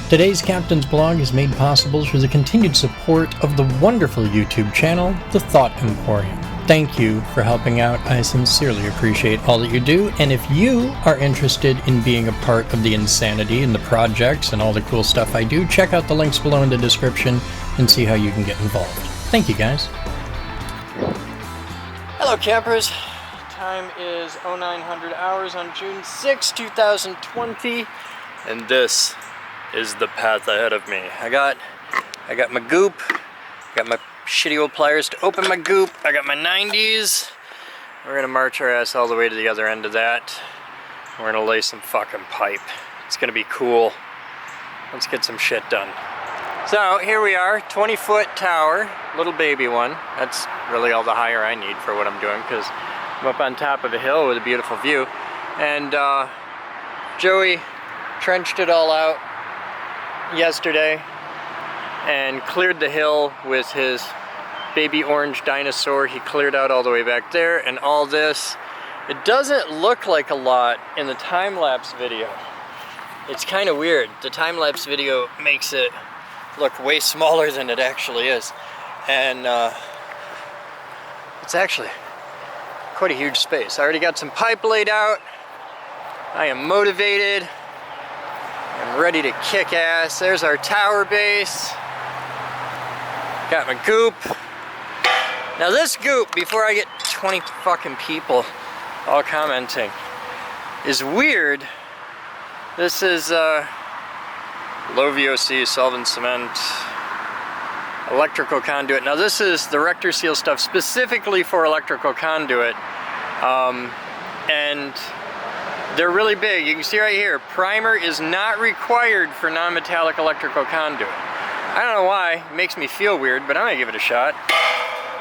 Today's Captain's Blog is made possible through the continued support of the wonderful YouTube channel, The Thought Emporium. Thank you for helping out. I sincerely appreciate all that you do, and if you are interested in being a part of the insanity and the projects and all the cool stuff I do, check out the links below in the description and see how you can get involved. Thank you, guys. Hello, campers. Time is 0900 hours on June 6, 2020, and this is the path ahead of me. I got my goop, got my shitty old pliers to open my goop, I got my 90s. We're gonna march our ass all the way to the other end of that. We're gonna lay some fucking pipe. It's gonna be cool. Let's get some shit done. So here we are, 20-foot tower, little baby one. That's really all the higher I need for what I'm doing, because I'm up on top of a hill with a beautiful view. And Joey trenched it all out yesterday and cleared the hill with his baby orange dinosaur. He cleared out all the way back there, and all this, it doesn't look like a lot in the time-lapse video. It's kind of weird. The time-lapse video makes it look way smaller than it actually is, and it's actually quite a huge space. I already got some pipe laid out. I am motivated. I'm ready to kick ass. There's our tower base. Got my goop. Now this goop, before I get 20 fucking people all commenting, is weird. This is low VOC solvent cement electrical conduit. Now this is the Rector Seal stuff specifically for electrical conduit, and they're really big. You can see right here, primer is not required for non-metallic electrical conduit. I don't know why, it makes me feel weird, but I'm gonna give it a shot,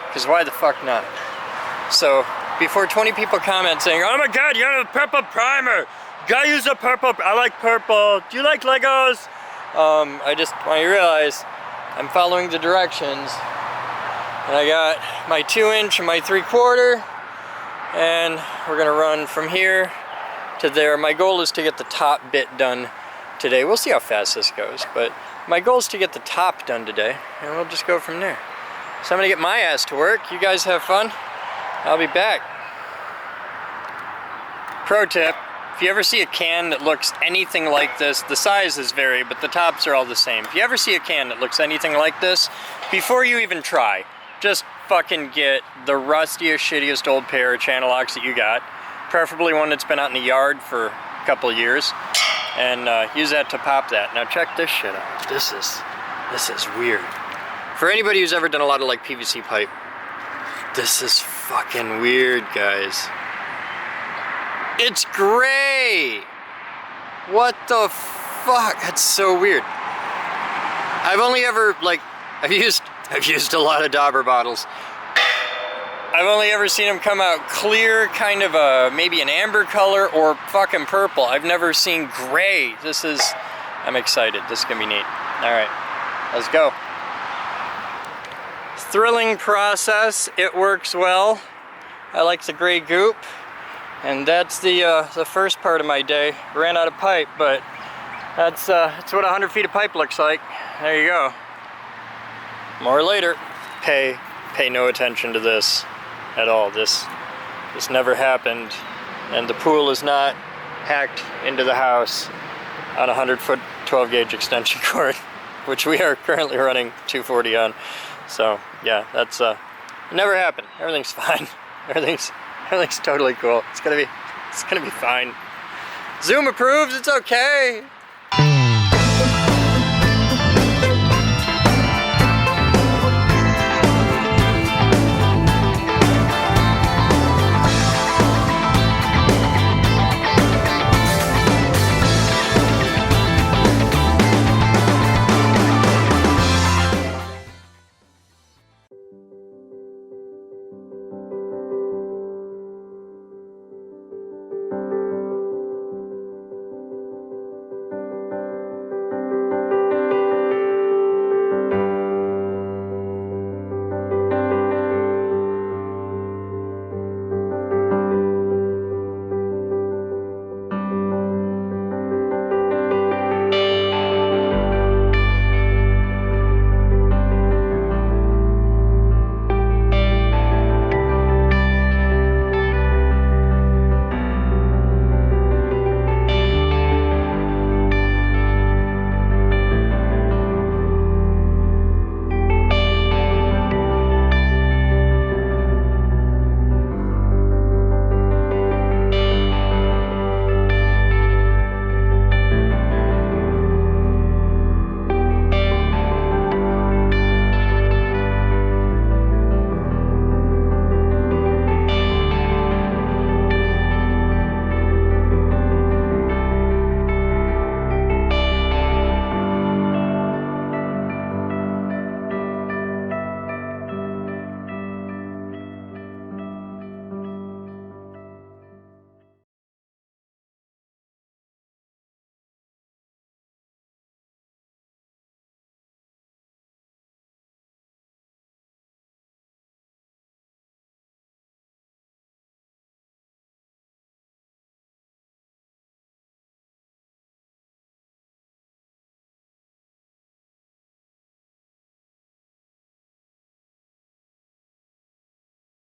because why the fuck not? So, before 20 people comment saying, oh my god, you have a purple primer! Gotta use a purple, I like purple, do you like Legos? I just want you to realize, I'm following the directions, and I got my 2-inch and my 3/4, and we're gonna run from here to there. My goal is to get the top bit done today. We'll see how fast this goes, but my goal is to get the top done today, and we'll just go from there. So I'm gonna get my ass to work. You guys have fun. I'll be back. Pro tip, if you ever see a can that looks anything like this, the sizes vary, but the tops are all the same. If you ever see a can that looks anything like this, before you even try, just fucking get the rustiest, shittiest old pair of channel locks that you got. Preferably one that's been out in the yard for a couple of years, and use that to pop that. Now check this shit out. This is weird. For anybody who's ever done a lot of like PVC pipe, this is fucking weird, guys. It's gray. What the fuck? That's so weird. I've only ever I've used a lot of Dauber bottles. I've only ever seen them come out clear, kind of a, maybe an amber color, or fucking purple. I've never seen gray. I'm excited. This is gonna be neat. All right, let's go. Thrilling process. It works well. I like the gray goop. And that's the first part of my day. Ran out of pipe, but that's what 100 feet of pipe looks like. There you go. More later. Pay no attention to this at all. This never happened, and the pool is not hacked into the house on a 100-foot 12-gauge extension cord, which we are currently running 240 on. So yeah, that's never happened. Everything's fine. Everything's totally cool. It's gonna be fine. Zoom approves. It's okay.